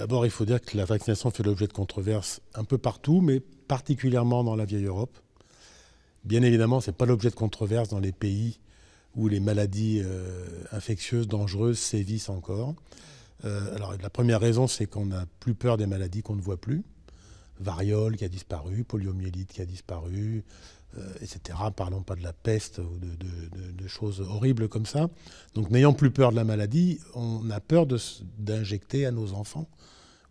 D'abord, il faut dire que la vaccination fait l'objet de controverses un peu partout, mais particulièrement dans la vieille Europe. Bien évidemment, ce n'est pas l'objet de controverses dans les pays où les maladies infectieuses, dangereuses sévissent encore. Alors, la première raison, c'est qu'on n'a plus peur des maladies qu'on ne voit plus. Variole qui a disparu, poliomyélite qui a disparu, etc. Parlons pas de la peste ou de choses horribles comme ça. Donc, n'ayant plus peur de la maladie, on a peur d'injecter à nos enfants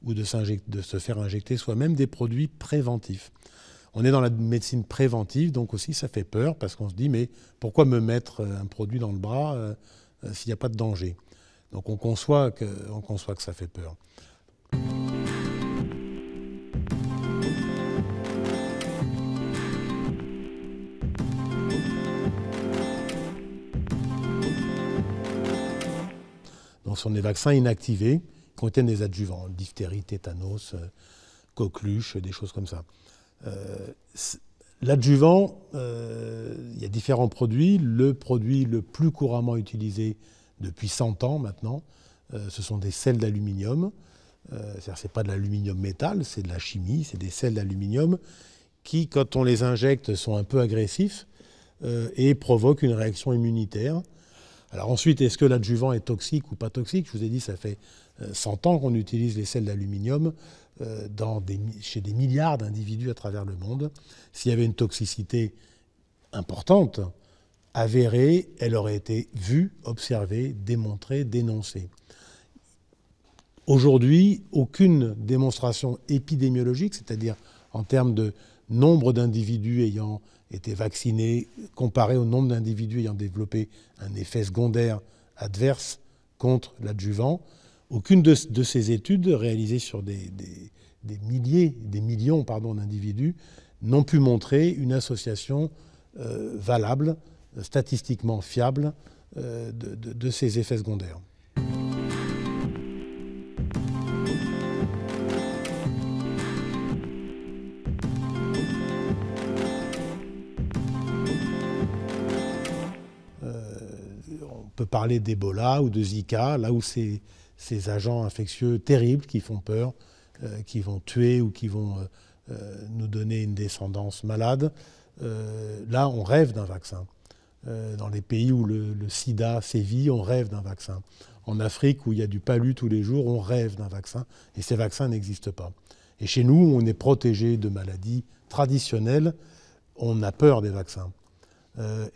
ou de se faire injecter soi-même des produits préventifs. On est dans la médecine préventive, donc aussi ça fait peur parce qu'on se dit mais pourquoi me mettre un produit dans le bras s'il n'y a pas de danger? Donc on conçoit que ça fait peur. Donc ce sont des vaccins inactivés qui contiennent des adjuvants, diphtérie, tétanos, coqueluche, des choses comme ça. L'adjuvant, il y a différents produits. Le produit le plus couramment utilisé depuis 100 ans maintenant, ce sont des sels d'aluminium. Ce n'est pas de l'aluminium métal, c'est de la chimie, c'est des sels d'aluminium qui, quand on les injecte, sont un peu agressifs et provoquent une réaction immunitaire. Alors ensuite, est-ce que l'adjuvant est toxique ou pas toxique? Je vous ai dit, ça fait 100 ans qu'on utilise les sels d'aluminium chez des milliards d'individus à travers le monde. S'il y avait une toxicité importante, avérée, elle aurait été vue, observée, démontrée, dénoncée. Aujourd'hui, aucune démonstration épidémiologique, c'est-à-dire en termes de nombre d'individus ayant été vaccinés comparé au nombre d'individus ayant développé un effet secondaire adverse contre l'adjuvant, aucune de ces études réalisées sur des millions d'individus n'ont pu montrer une association valable, statistiquement fiable de ces effets secondaires. On peut parler d'Ebola ou de Zika, là où ces agents infectieux terribles qui font peur, qui vont tuer ou qui vont nous donner une descendance malade. Là, on rêve d'un vaccin. Dans les pays où le sida sévit, on rêve d'un vaccin. En Afrique, où il y a du palu tous les jours, on rêve d'un vaccin. Et ces vaccins n'existent pas. Et chez nous, on est protégé de maladies traditionnelles. On a peur des vaccins.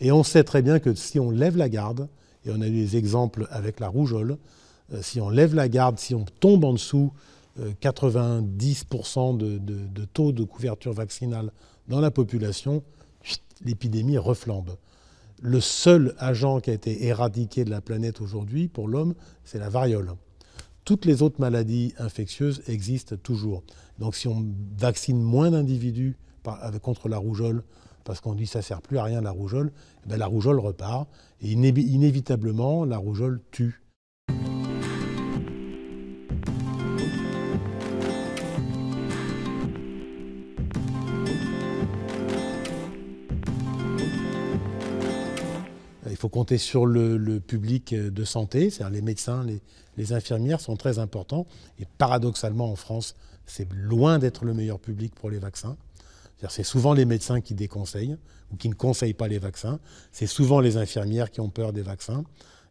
Et on sait très bien que si on lève la garde, et on a eu des exemples avec la rougeole, si on lève la garde, si on tombe en dessous 90% de taux de couverture vaccinale dans la population, l'épidémie reflambe. Le seul agent qui a été éradiqué de la planète aujourd'hui pour l'homme, c'est la variole. Toutes les autres maladies infectieuses existent toujours. Donc si on vaccine moins d'individus contre la rougeole, parce qu'on dit que ça ne sert plus à rien la rougeole, ben la rougeole repart et inévitablement la rougeole tue. Il faut compter sur le public de santé, c'est-à-dire les médecins, les infirmières sont très importants. Et paradoxalement, en France, c'est loin d'être le meilleur public pour les vaccins. C'est souvent les médecins qui déconseillent ou qui ne conseillent pas les vaccins. C'est souvent les infirmières qui ont peur des vaccins.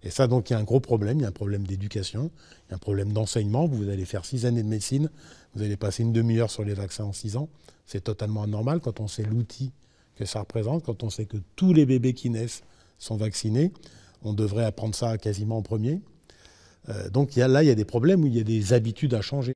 Et ça, donc, il y a un gros problème. Il y a un problème d'éducation, il y a un problème d'enseignement. Vous allez faire 6 années de médecine, vous allez passer une demi-heure sur les vaccins en 6 ans. C'est totalement anormal quand on sait l'outil que ça représente, quand on sait que tous les bébés qui naissent sont vaccinés. On devrait apprendre ça quasiment en premier. Donc là, il y a des problèmes où il y a des habitudes à changer.